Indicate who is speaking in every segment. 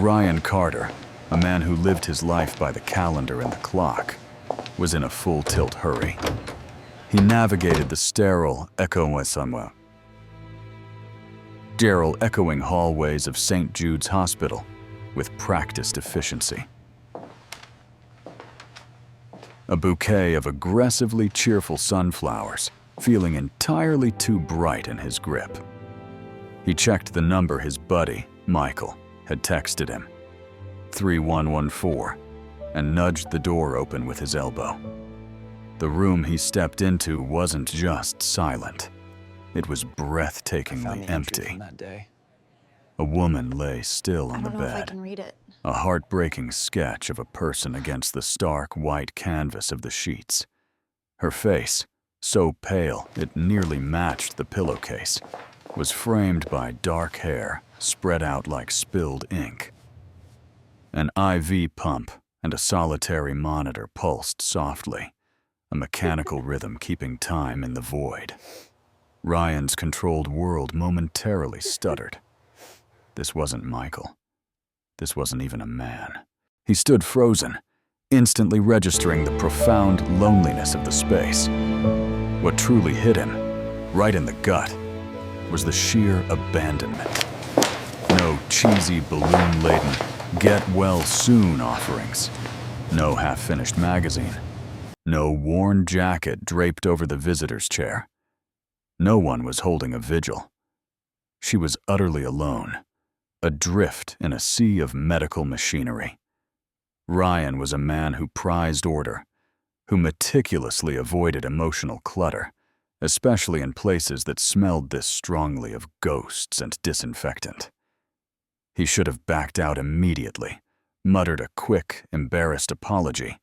Speaker 1: Ryan Carter, a man who lived his life by the calendar and the clock, was in a full-tilt hurry. He navigated the sterile, echoing hallways of St. Jude's Hospital with practiced efficiency. A bouquet of aggressively cheerful sunflowers, feeling entirely too bright in his grip. He checked the number his buddy, Michael, had texted him, 3114, and nudged the door open with his elbow. The room he stepped into wasn't just silent. It was breathtakingly empty. A woman lay still on the bed.
Speaker 2: I don't know if I can read it.
Speaker 1: A heartbreaking sketch of a person against the stark white canvas of the sheets. Her face, so pale it nearly matched the pillowcase, was framed by dark hair spread out like spilled ink. An IV pump and a solitary monitor pulsed softly, a mechanical rhythm keeping time in the void. Ryan's controlled world momentarily stuttered. This wasn't Michael. This wasn't even a man. He stood frozen, instantly registering the profound loneliness of the space. What truly hit him, right in the gut, was the sheer abandonment. No cheesy balloon-laden, get-well-soon offerings. No half-finished magazine. No worn jacket draped over the visitor's chair. No one was holding a vigil. She was utterly alone, adrift in a sea of medical machinery. Ryan was a man who prized order, who meticulously avoided emotional clutter, especially in places that smelled this strongly of ghosts and disinfectant. He should have backed out immediately, muttered a quick, embarrassed apology,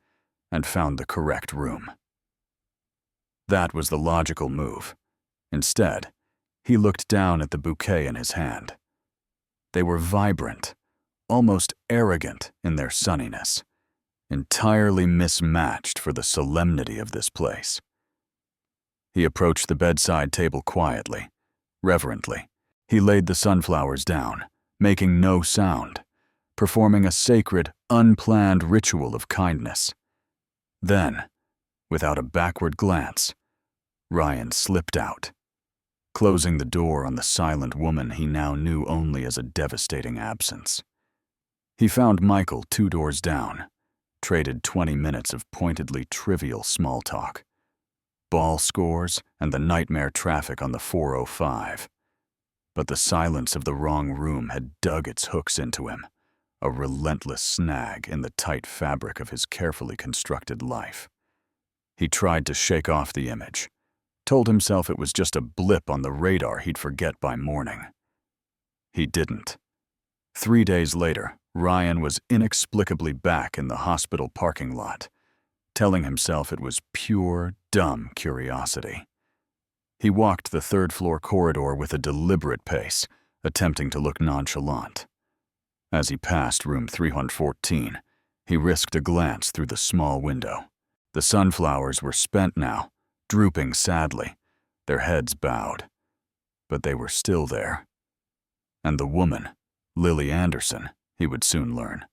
Speaker 1: and found the correct room. That was the logical move. Instead, he looked down at the bouquet in his hand. They were vibrant, almost arrogant in their sunniness, entirely mismatched for the solemnity of this place. He approached the bedside table quietly, reverently. He laid the sunflowers down, making no sound, performing a sacred, unplanned ritual of kindness. Then, without a backward glance, Ryan slipped out, closing the door on the silent woman he now knew only as a devastating absence. He found Michael 2 doors down, traded 20 minutes of pointedly trivial small talk, ball scores and the nightmare traffic on the 405. But the silence of the wrong room had dug its hooks into him, a relentless snag in the tight fabric of his carefully constructed life. He tried to shake off the image, told himself it was just a blip on the radar he'd forget by morning. He didn't. 3 days later, Ryan was inexplicably back in the hospital parking lot, telling himself it was pure, dumb curiosity. He walked the 3rd-floor corridor with a deliberate pace, attempting to look nonchalant. As he passed room 314, he risked a glance through the small window. The sunflowers were spent now, drooping sadly, their heads bowed. But they were still there. And the woman, Lily Anderson, he would soon learn,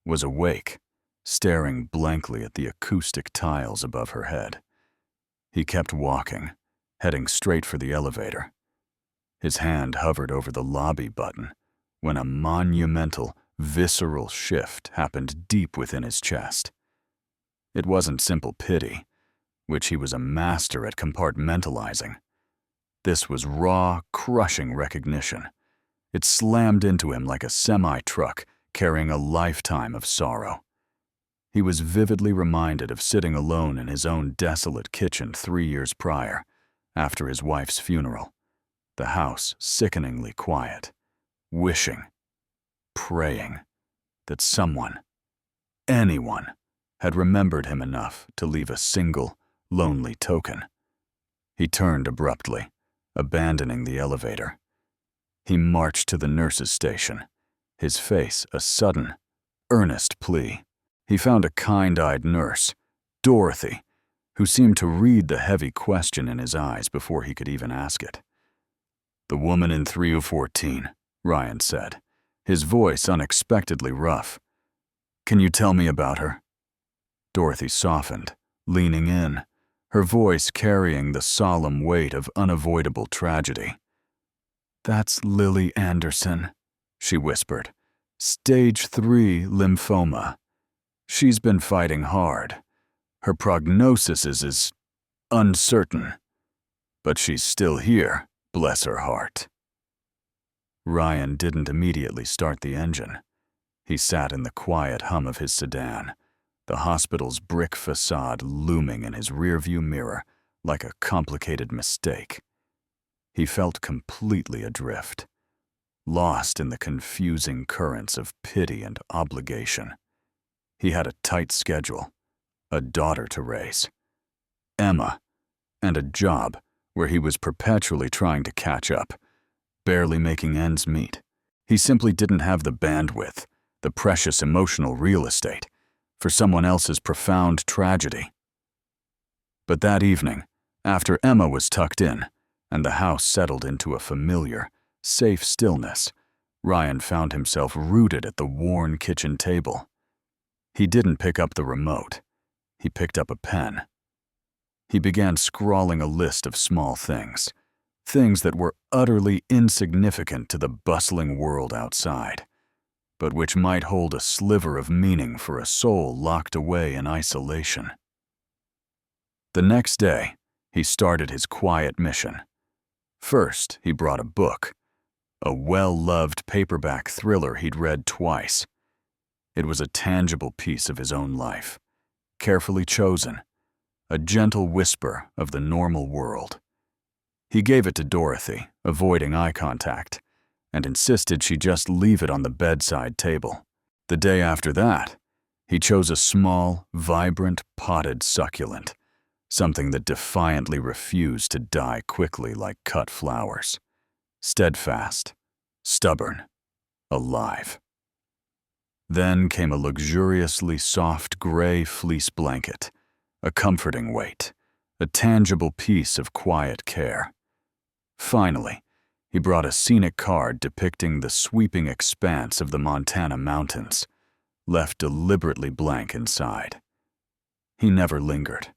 Speaker 1: was awake, staring blankly at the acoustic tiles above her head. He kept walking, heading straight for the elevator. His hand hovered over the lobby button when a monumental, visceral shift happened deep within his chest. It wasn't simple pity, which he was a master at compartmentalizing. This was raw, crushing recognition. It slammed into him like a semi-truck carrying a lifetime of sorrow. He was vividly reminded of sitting alone in his own desolate kitchen 3 years prior, after his wife's funeral, the house sickeningly quiet, wishing, praying that someone, anyone, had remembered him enough to leave a single, lonely token. He turned abruptly, abandoning the elevator. He marched to the nurse's station, his face a sudden, earnest plea. He found a kind-eyed nurse, Dorothy, who seemed to read the heavy question in his eyes before he could even ask it. "The woman in 314, Ryan said, his voice unexpectedly rough. "Can you tell me about her?" Dorothy softened, leaning in, her voice carrying the solemn weight of unavoidable tragedy. "That's Lily Anderson," she whispered. "Stage 3 lymphoma. She's been fighting hard. Her prognosis is uncertain. But she's still here, bless her heart." Ryan didn't immediately start the engine. He sat in the quiet hum of his sedan, the hospital's brick facade looming in his rearview mirror like a complicated mistake. He felt completely adrift, lost in the confusing currents of pity and obligation. He had a tight schedule, a daughter to raise, Emma, and a job where he was perpetually trying to catch up, barely making ends meet. He simply didn't have the bandwidth, the precious emotional real estate, for someone else's profound tragedy. But that evening, after Emma was tucked in, and the house settled into a familiar, safe stillness, Ryan found himself rooted at the worn kitchen table. He didn't pick up the remote. He picked up a pen. He began scrawling a list of small things that were utterly insignificant to the bustling world outside, but which might hold a sliver of meaning for a soul locked away in isolation. The next day, he started his quiet mission. First, he brought a book, a well-loved paperback thriller he'd read twice. It was a tangible piece of his own life, carefully chosen, a gentle whisper of the normal world. He gave it to Dorothy, avoiding eye contact, and insisted she just leave it on the bedside table. The day after that, he chose a small, vibrant, potted succulent, something that defiantly refused to die quickly like cut flowers. Steadfast, stubborn, alive. Then came a luxuriously soft gray fleece blanket, a comforting weight, a tangible piece of quiet care. Finally, he brought a scenic card depicting the sweeping expanse of the Montana mountains, left deliberately blank inside. He never lingered.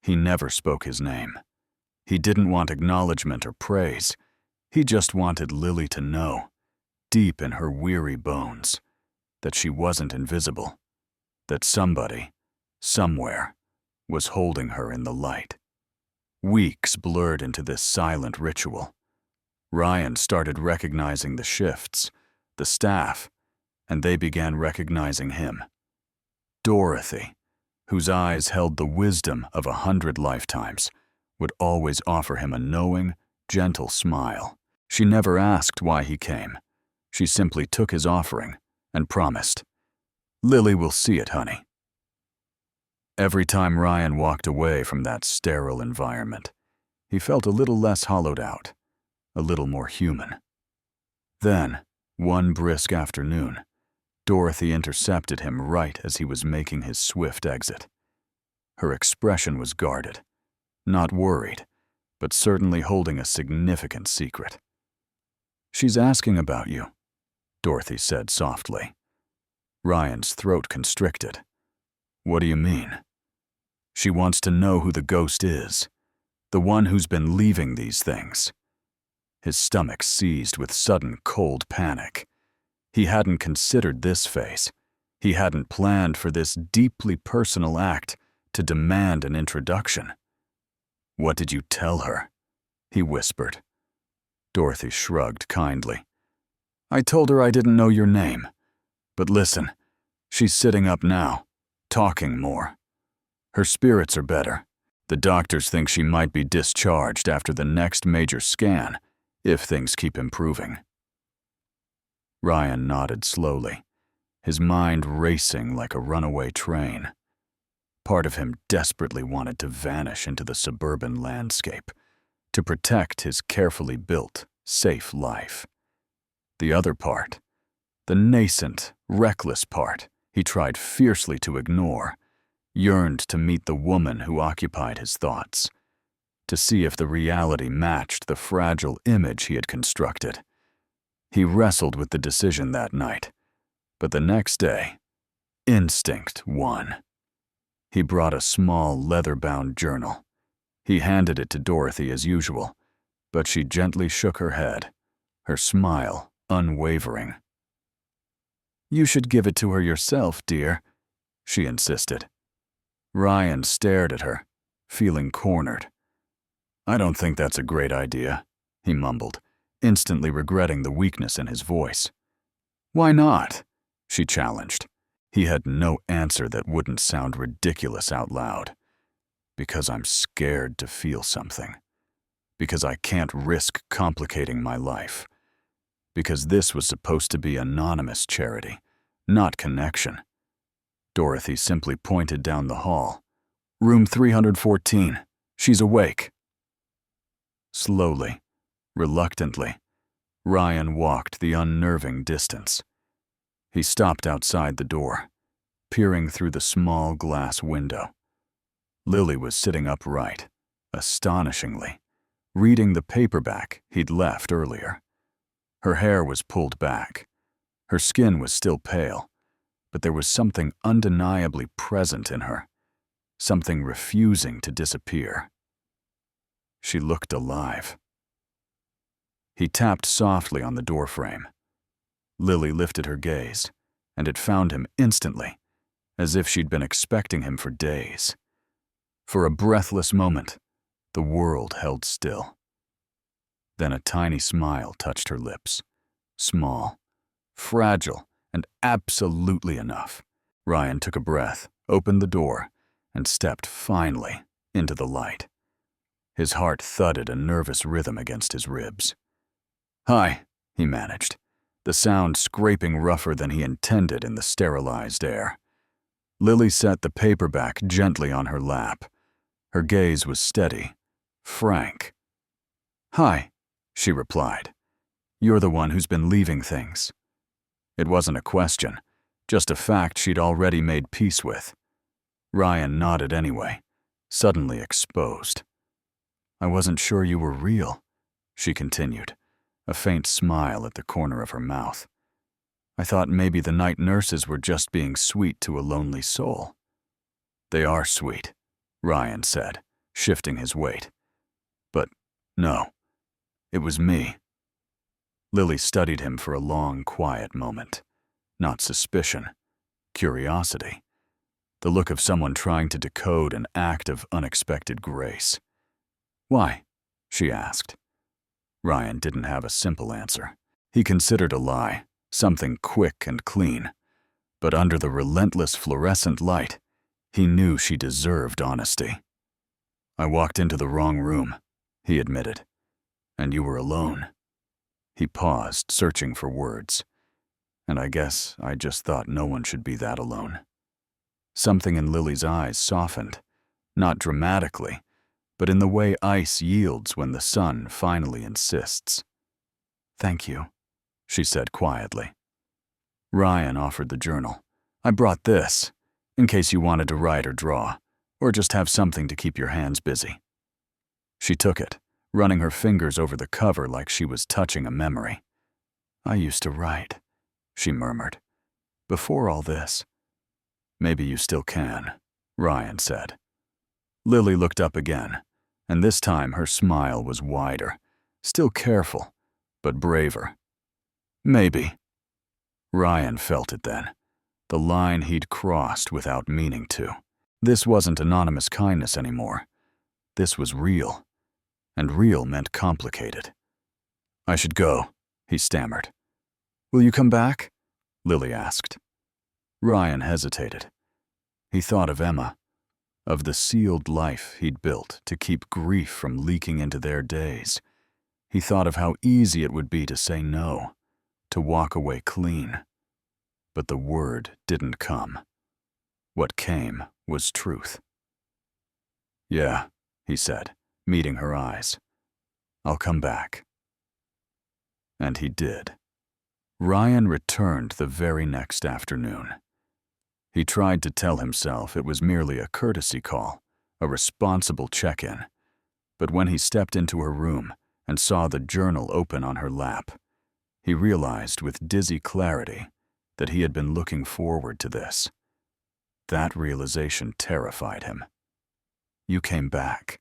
Speaker 1: He never spoke his name. He didn't want acknowledgement or praise. He just wanted Lily to know, deep in her weary bones, that she wasn't invisible, that somebody, somewhere, was holding her in the light. Weeks blurred into this silent ritual. Ryan started recognizing the shifts, the staff, and they began recognizing him. Dorothy, whose eyes held the wisdom of 100 lifetimes, would always offer him a knowing, gentle smile. She never asked why he came. She simply took his offering and promised, "Lily will see it, honey." Every time Ryan walked away from that sterile environment, he felt a little less hollowed out, a little more human. Then, one brisk afternoon, Dorothy intercepted him right as he was making his swift exit. Her expression was guarded, not worried, but certainly holding a significant secret. "She's asking about you," Dorothy said softly. Ryan's throat constricted. "What do you mean?" "She wants to know who the ghost is, the one who's been leaving these things." His stomach seized with sudden cold panic. He hadn't considered this phase. He hadn't planned for this deeply personal act to demand an introduction. "What did you tell her?" he whispered. Dorothy shrugged kindly. "I told her I didn't know your name. But listen, she's sitting up now, talking more. Her spirits are better. The doctors think she might be discharged after the next major scan, if things keep improving." Ryan nodded slowly, his mind racing like a runaway train. Part of him desperately wanted to vanish into the suburban landscape, to protect his carefully built, safe life. The other part, the nascent, reckless part he tried fiercely to ignore, yearned to meet the woman who occupied his thoughts, to see if the reality matched the fragile image he had constructed. He wrestled with the decision that night, but the next day, instinct won. He brought a small, leather-bound journal. He handed it to Dorothy as usual, but she gently shook her head, her smile unwavering. "You should give it to her yourself, dear," she insisted. Ryan stared at her, feeling cornered. "I don't think that's a great idea," he mumbled, instantly regretting the weakness in his voice. "Why not?" she challenged. He had no answer that wouldn't sound ridiculous out loud. "Because I'm scared to feel something. Because I can't risk complicating my life. Because this was supposed to be anonymous charity, not connection." Dorothy simply pointed down the hall. "Room 314. She's awake." Slowly, reluctantly, Ryan walked the unnerving distance. He stopped outside the door, peering through the small glass window. Lily was sitting upright, astonishingly, reading the paperback he'd left earlier. Her hair was pulled back. Her skin was still pale, but there was something undeniably present in her, something refusing to disappear. She looked alive. He tapped softly on the doorframe. Lily lifted her gaze, and it found him instantly, as if she'd been expecting him for days. For a breathless moment, the world held still. Then a tiny smile touched her lips, small, fragile, and absolutely enough. Ryan took a breath, opened the door, and stepped finally into the light. His heart thudded a nervous rhythm against his ribs. "Hi," he managed, the sound scraping rougher than he intended in the sterilized air. Lily set the paperback gently on her lap. Her gaze was steady, frank. "Hi," she replied. "You're the one who's been leaving things." It wasn't a question, just a fact she'd already made peace with. Ryan nodded anyway, suddenly exposed. "I wasn't sure you were real," she continued, a faint smile at the corner of her mouth. "I thought maybe the night nurses were just being sweet to a lonely soul." "They are sweet," Ryan said, shifting his weight. "But no, it was me." Lily studied him for a long, quiet moment. Not suspicion, curiosity. The look of someone trying to decode an act of unexpected grace. "Why?" she asked. Ryan didn't have a simple answer. He considered a lie, something quick and clean. But under the relentless fluorescent light, he knew she deserved honesty. "I walked into the wrong room," he admitted. "And you were alone." He paused, searching for words. "And I guess I just thought no one should be that alone." Something in Lily's eyes softened, not dramatically, but in the way ice yields when the sun finally insists. "Thank you," she said quietly. Ryan offered the journal. "I brought this, in case you wanted to write or draw, or just have something to keep your hands busy." She took it, running her fingers over the cover like she was touching a memory. "I used to write," she murmured, "before all this." "Maybe you still can," Ryan said. Lily looked up again, and this time her smile was wider, still careful, but braver. "Maybe." Ryan felt it then, the line he'd crossed without meaning to. This wasn't anonymous kindness anymore. This was real, and real meant complicated. "I should go," he stammered. "Will you come back?" Lily asked. Ryan hesitated. He thought of Emma, of the sealed life he'd built to keep grief from leaking into their days. He thought of how easy it would be to say no, to walk away clean. But the word didn't come. What came was truth. "Yeah," he said, meeting her eyes. "I'll come back." And he did. Ryan returned the very next afternoon. He tried to tell himself it was merely a courtesy call, a responsible check-in. But when he stepped into her room and saw the journal open on her lap, He realized with dizzy clarity that he had been looking forward to this. That realization terrified him. "You came back,"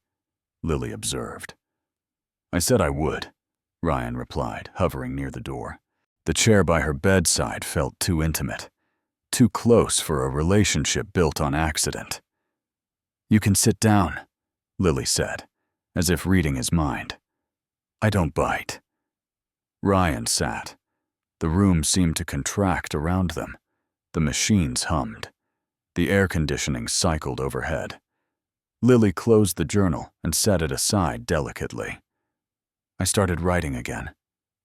Speaker 1: Lily observed. "I said I would," Ryan replied, hovering near the door. The chair by her bedside felt too intimate, too close for a relationship built on accident. "You can sit down," Lily said, as if reading his mind. "I don't bite." Ryan sat. The room seemed to contract around them. The machines hummed. The air conditioning cycled overhead. Lily closed the journal and set it aside delicately. "I started writing again,"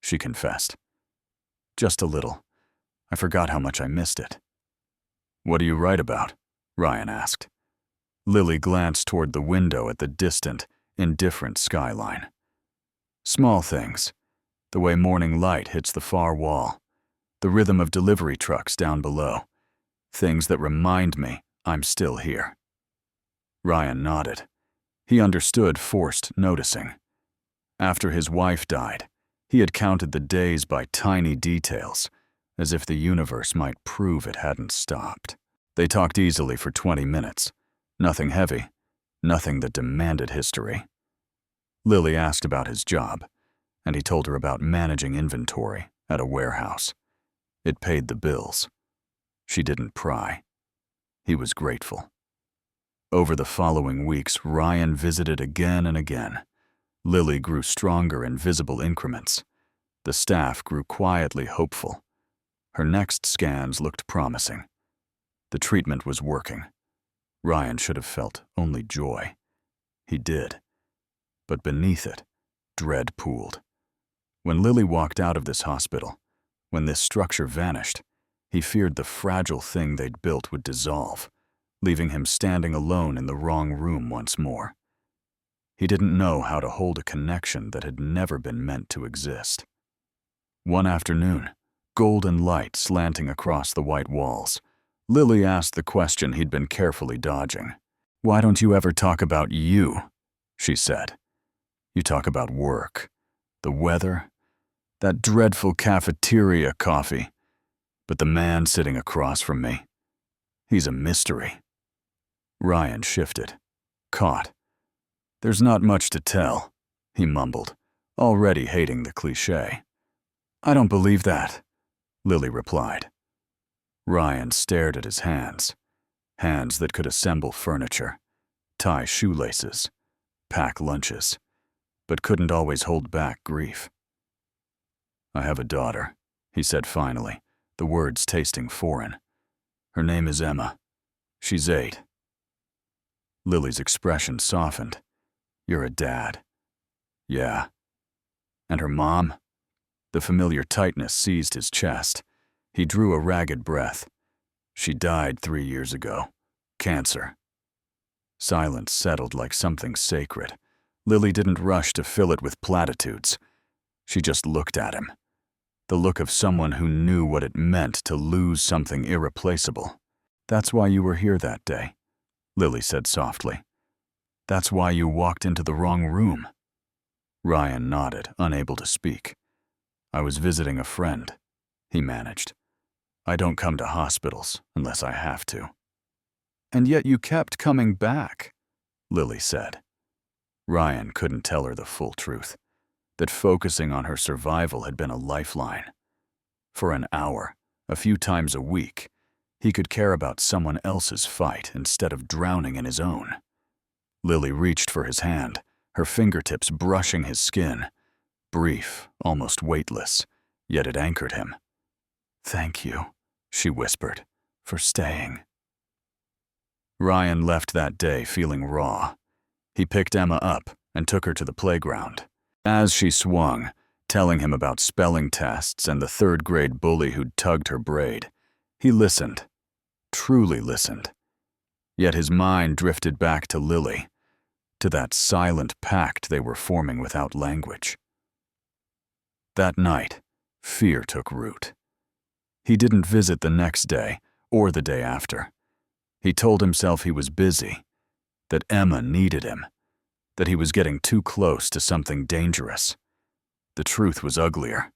Speaker 1: she confessed. "Just a little. I forgot how much I missed it." "What do you write about?" Ryan asked. Lily glanced toward the window at the distant, indifferent skyline. "Small things. The way morning light hits the far wall. The rhythm of delivery trucks down below. Things that remind me I'm still here." Ryan nodded. He understood forced noticing. After his wife died, he had counted the days by tiny details, as if the universe might prove it hadn't stopped. They talked easily for 20 minutes. Nothing heavy, nothing that demanded history. Lily asked about his job, and he told her about managing inventory at a warehouse. It paid the bills. She didn't pry. He was grateful. Over the following weeks, Ryan visited again and again. Lily grew stronger in visible increments. The staff grew quietly hopeful. Her next scans looked promising. The treatment was working. Ryan should have felt only joy. He did. But beneath it, dread pooled. When Lily walked out of this hospital, when this structure vanished, he feared the fragile thing they'd built would dissolve, leaving him standing alone in the wrong room once more. He didn't know how to hold a connection that had never been meant to exist. One afternoon, golden light slanting across the white walls, Lily asked the question he'd been carefully dodging. "Why don't you ever talk about you?" she said. "You talk about work, the weather, that dreadful cafeteria coffee, but the man sitting across from me, he's a mystery." Ryan shifted, caught. "There's not much to tell," he mumbled, already hating the cliché. "I don't believe that," Lily replied. Ryan stared at his hands that could assemble furniture, tie shoelaces, pack lunches, but couldn't always hold back grief. "I have a daughter," he said finally, the words tasting foreign. "Her name is Emma. She's 8. Lily's expression softened. "You're a dad." "Yeah." "And her mom?" The familiar tightness seized his chest. He drew a ragged breath. "She died 3 years ago. Cancer." Silence settled like something sacred. Lily didn't rush to fill it with platitudes. She just looked at him. The look of someone who knew what it meant to lose something irreplaceable. "That's why you were here that day," Lily said softly. "That's why you walked into the wrong room." Ryan nodded, unable to speak. "I was visiting a friend," he managed. "I don't come to hospitals unless I have to." "And yet you kept coming back," Lily said. Ryan couldn't tell her the full truth, that focusing on her survival had been a lifeline. For an hour, a few times a week, he could care about someone else's fight instead of drowning in his own. Lily reached for his hand, her fingertips brushing his skin. Brief, almost weightless, yet it anchored him. "Thank you," she whispered, "for staying." Ryan left that day feeling raw. He picked Emma up and took her to the playground. As she swung, telling him about spelling tests and the third-grade bully who'd tugged her braid, he listened, truly listened. Yet his mind drifted back to Lily, to that silent pact they were forming without language. That night, fear took root. He didn't visit the next day or the day after. He told himself he was busy, that Emma needed him, that he was getting too close to something dangerous. The truth was uglier.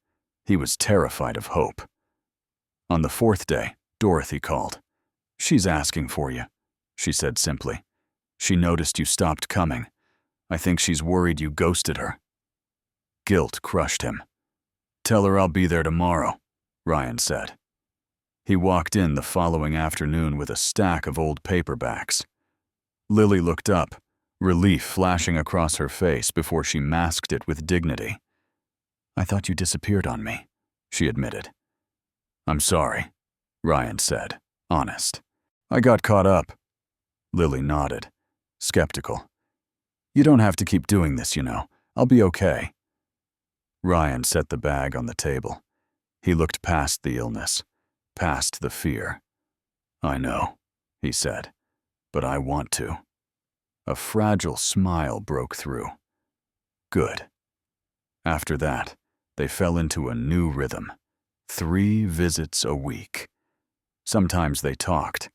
Speaker 1: He was terrified of Hope. On the fourth day, Dorothy called. "She's asking for you," she said simply. "She noticed you stopped coming. I think she's worried you ghosted her." Guilt crushed him. "Tell her I'll be there tomorrow," Ryan said. He walked in the following afternoon with a stack of old paperbacks. Lily looked up, relief flashing across her face before she masked it with dignity. "I thought you disappeared on me," she admitted. "I'm sorry," Ryan said, honest. "I got caught up." Lily nodded, skeptical. "You don't have to keep doing this, you know. I'll be okay." Ryan set the bag on the table. He looked past the illness, past the fear. "I know," he said, "but I want to." A fragile smile broke through. Good. After that, they fell into a new rhythm. 3 visits a week. Sometimes they talked.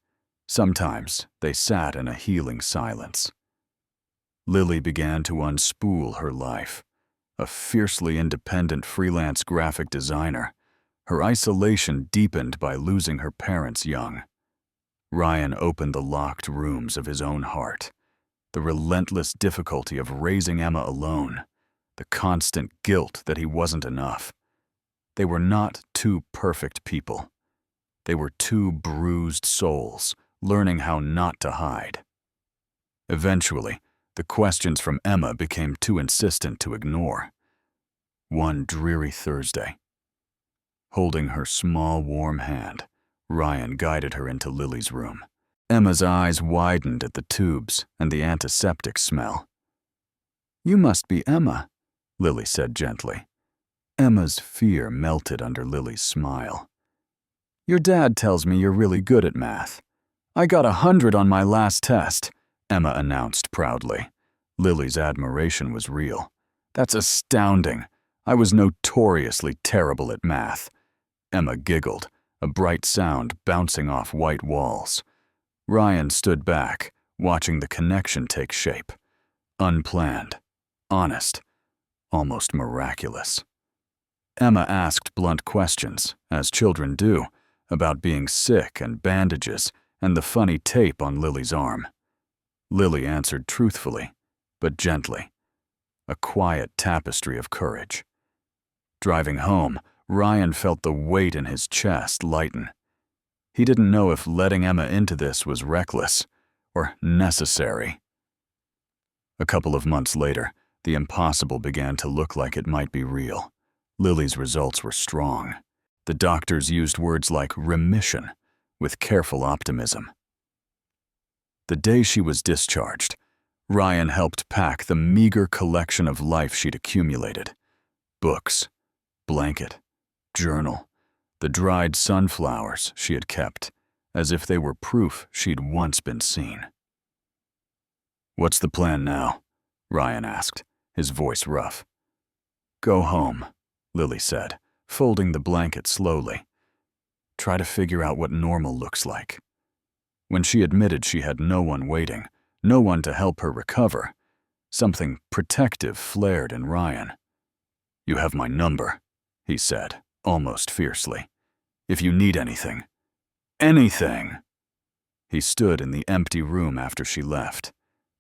Speaker 1: Sometimes they sat in a healing silence. Lily began to unspool her life. A fiercely independent freelance graphic designer, her isolation deepened by losing her parents young. Ryan opened the locked rooms of his own heart. The relentless difficulty of raising Emma alone, the constant guilt that he wasn't enough. They were not 2 perfect people. They were 2 bruised souls, learning how not to hide. Eventually, the questions from Emma became too insistent to ignore. One dreary Thursday, holding her small, warm hand, Ryan guided her into Lily's room. Emma's eyes widened at the tubes and the antiseptic smell. "You must be Emma," Lily said gently. Emma's fear melted under Lily's smile. "Your dad tells me you're really good at math." "I got 100 on my last test," Emma announced proudly. Lily's admiration was real. "That's astounding. I was notoriously terrible at math." Emma giggled, a bright sound bouncing off white walls. Ryan stood back, watching the connection take shape. Unplanned, honest, almost miraculous. Emma asked blunt questions, as children do, about being sick and bandages and the funny tape on Lily's arm. Lily answered truthfully, but gently. A quiet tapestry of courage. Driving home, Ryan felt the weight in his chest lighten. He didn't know if letting Emma into this was reckless or necessary. A couple of months later, the impossible began to look like it might be real. Lily's results were strong. The doctors used words like remission with careful optimism. The day she was discharged, Ryan helped pack the meager collection of life she'd accumulated. Books, blanket, journal, the dried sunflowers she had kept, as if they were proof she'd once been seen. "What's the plan now?" Ryan asked, his voice rough. "Go home," Lily said, folding the blanket slowly. "Try to figure out what normal looks like." When she admitted she had no one waiting, no one to help her recover, something protective flared in Ryan. "You have my number," he said, almost fiercely. "If you need anything, anything." He stood in the empty room after she left,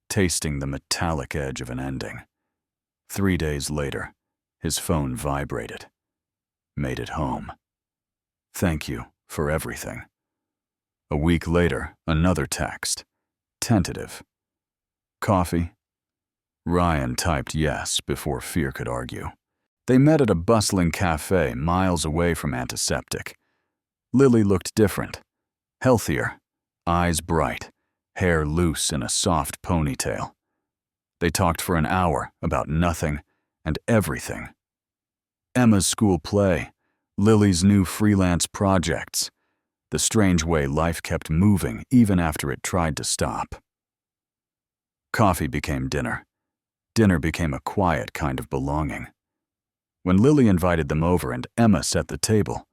Speaker 1: tasting the metallic edge of an ending. 3 days later, his phone vibrated. Made it home. "Thank you for everything." A week later, another text. Tentative. "Coffee?" Ryan typed yes before fear could argue. They met at a bustling cafe miles away from Antiseptic. Lily looked different. Healthier, eyes bright, hair loose in a soft ponytail. They talked for an hour about nothing and everything. Emma's school play, Lily's new freelance projects, the strange way life kept moving even after it tried to stop. Coffee became dinner. Dinner became a quiet kind of belonging. When Lily invited them over and Emma set the table,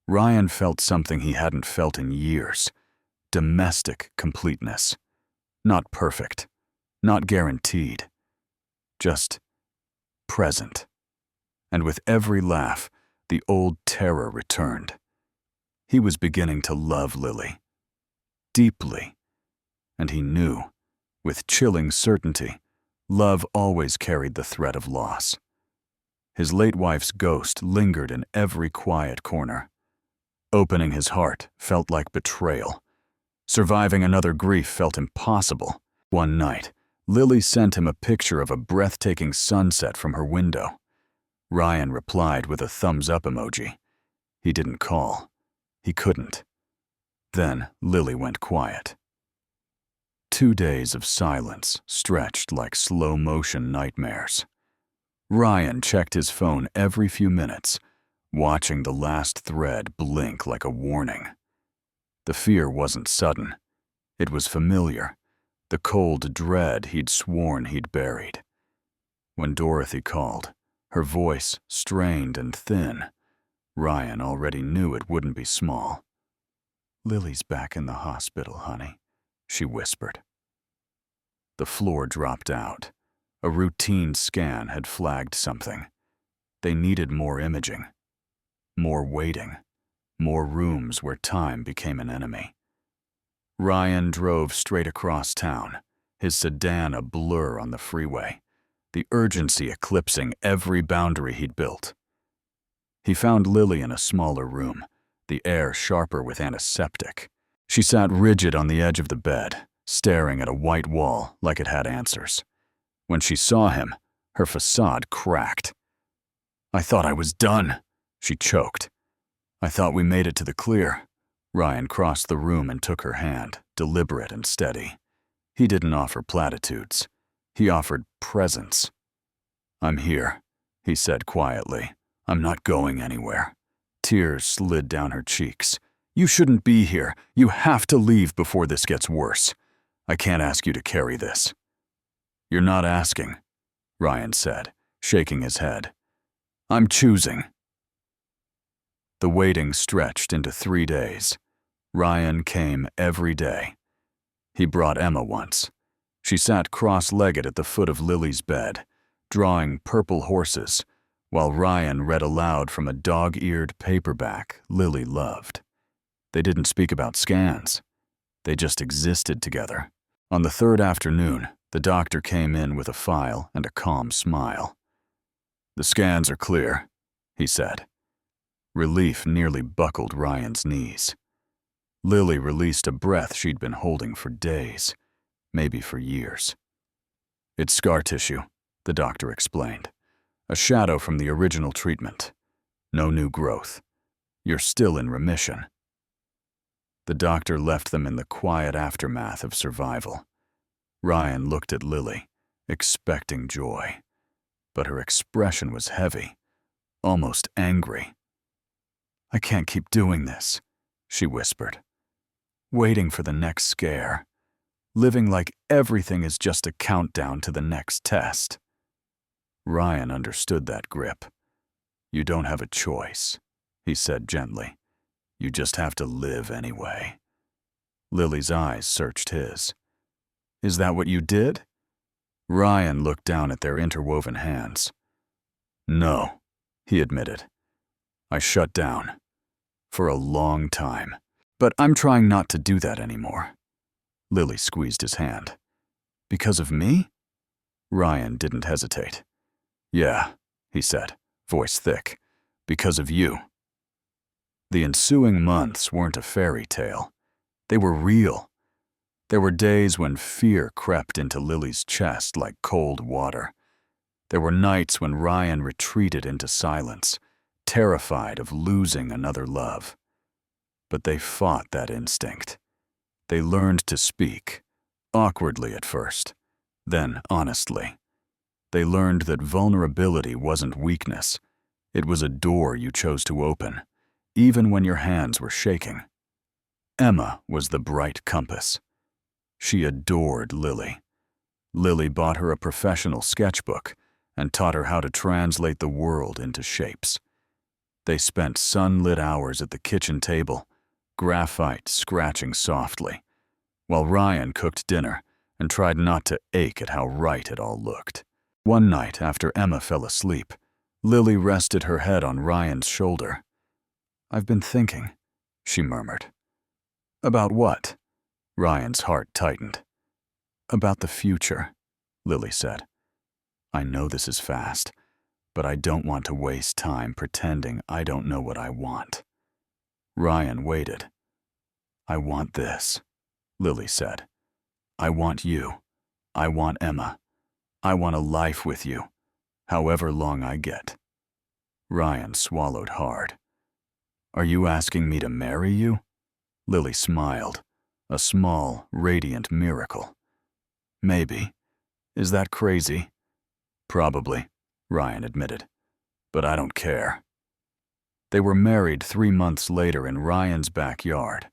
Speaker 1: Ryan felt something he hadn't felt in years. Domestic completeness. Not perfect. Not guaranteed. Just present. And with every laugh, the old terror returned. He was beginning to love Lily. Deeply. And he knew, with chilling certainty, love always carried the threat of loss. His late wife's ghost lingered in every quiet corner. Opening his heart felt like betrayal. Surviving another grief felt impossible. One night, Lily sent him a picture of a breathtaking sunset from her window. Ryan replied with a thumbs-up emoji. He didn't call. He couldn't. Then Lily went quiet. 2 days of silence stretched like slow-motion nightmares. Ryan checked his phone every few minutes, watching the last thread blink like a warning. The fear wasn't sudden. It was familiar, the cold dread he'd sworn he'd buried. When Dorothy called, her voice strained and thin, Ryan already knew it wouldn't be small. "Lily's back in the hospital, honey," she whispered. The floor dropped out. A routine scan had flagged something. They needed more imaging. More waiting. More rooms where time became an enemy. Ryan drove straight across town, his sedan a blur on the freeway, the urgency eclipsing every boundary he'd built. He found Lily in a smaller room, the air sharper with antiseptic. She sat rigid on the edge of the bed, staring at a white wall like it had answers. When she saw him, her facade cracked. "I thought I was done," she choked. "I thought we made it to the clear." Ryan crossed the room and took her hand, deliberate and steady. He didn't offer platitudes. He offered presence. "I'm here," he said quietly. "I'm not going anywhere." Tears slid down her cheeks. "You shouldn't be here. You have to leave before this gets worse. I can't ask you to carry this." "You're not asking," Ryan said, shaking his head. "I'm choosing." The waiting stretched into 3 days. Ryan came every day. He brought Emma once. She sat cross-legged at the foot of Lily's bed, drawing purple horses, while Ryan read aloud from a dog-eared paperback Lily loved. They didn't speak about scans. They just existed together. On the 3rd afternoon, the doctor came in with a file and a calm smile. "The scans are clear," he said. Relief nearly buckled Ryan's knees. Lily released a breath she'd been holding for days, maybe for years. "It's scar tissue," the doctor explained. "A shadow from the original treatment. No new growth. You're still in remission." The doctor left them in the quiet aftermath of survival. Ryan looked at Lily, expecting joy. But her expression was heavy, almost angry. "I can't keep doing this," she whispered. "Waiting for the next scare. Living like everything is just a countdown to the next test." Ryan understood that grip. "You don't have a choice," he said gently. "You just have to live anyway." Lily's eyes searched his. "Is that what you did?" Ryan looked down at their interwoven hands. "No," he admitted. "I shut down. For a long time. But I'm trying not to do that anymore." Lily squeezed his hand. "Because of me?" Ryan didn't hesitate. "Yeah," he said, voice thick. "Because of you." The ensuing months weren't a fairy tale. They were real. There were days when fear crept into Lily's chest like cold water. There were nights when Ryan retreated into silence, terrified of losing another love. But they fought that instinct. They learned to speak, awkwardly at first, then honestly. They learned that vulnerability wasn't weakness. It was a door you chose to open, even when your hands were shaking. Emma was the bright compass. She adored Lily. Lily bought her a professional sketchbook and taught her how to translate the world into shapes. They spent sunlit hours at the kitchen table, graphite scratching softly, while Ryan cooked dinner and tried not to ache at how right it all looked. One night after Emma fell asleep, Lily rested her head on Ryan's shoulder. "I've been thinking," she murmured. "About what?" Ryan's heart tightened. "About the future," Lily said. "I know this is fast, but I don't want to waste time pretending I don't know what I want." Ryan waited. "I want this," Lily said. "I want you. I want Emma. I want a life with you, however long I get." Ryan swallowed hard. "Are you asking me to marry you?" Lily smiled, a small, radiant miracle. "Maybe. Is that crazy?" "Probably," Ryan admitted. "But I don't care." They were married 3 months later in Ryan's backyard.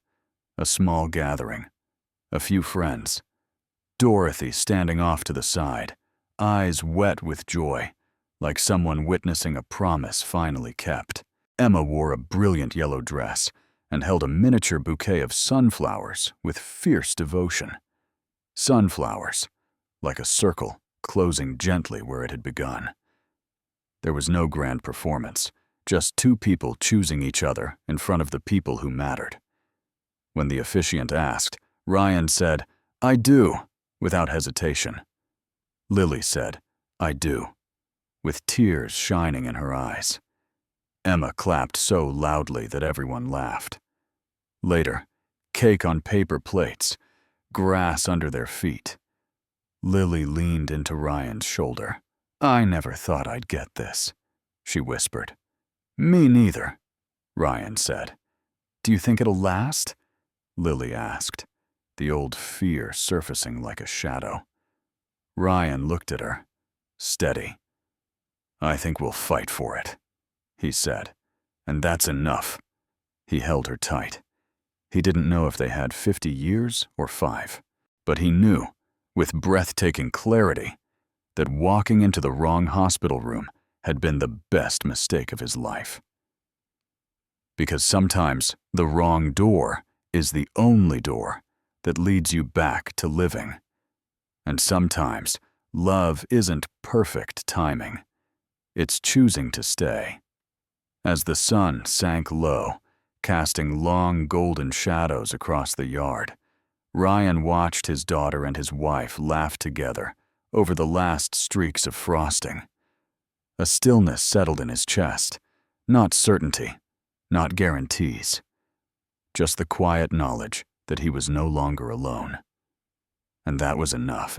Speaker 1: A small gathering. A few friends. Dorothy standing off to the side, eyes wet with joy, like someone witnessing a promise finally kept. Emma wore a brilliant yellow dress and held a miniature bouquet of sunflowers with fierce devotion. Sunflowers, like a circle closing gently where it had begun. There was no grand performance, just 2 people choosing each other in front of the people who mattered. When the officiant asked, Ryan said, "I do," without hesitation. Lily said, "I do," with tears shining in her eyes. Emma clapped so loudly that everyone laughed. Later, cake on paper plates, grass under their feet. Lily leaned into Ryan's shoulder. "I never thought I'd get this," she whispered. "Me neither," Ryan said. "Do you think it'll last?" Lily asked, the old fear surfacing like a shadow. Ryan looked at her, steady. "I think we'll fight for it," he said, "and that's enough." He held her tight. He didn't know if they had 50 years or 5, but he knew, with breathtaking clarity, that walking into the wrong hospital room had been the best mistake of his life. Because sometimes the wrong door is the only door that leads you back to living. And sometimes love isn't perfect timing. It's choosing to stay. As the sun sank low, casting long golden shadows across the yard, Ryan watched his daughter and his wife laugh together over the last streaks of frosting. A stillness settled in his chest, not certainty, not guarantees, just the quiet knowledge that he was no longer alone. And that was enough.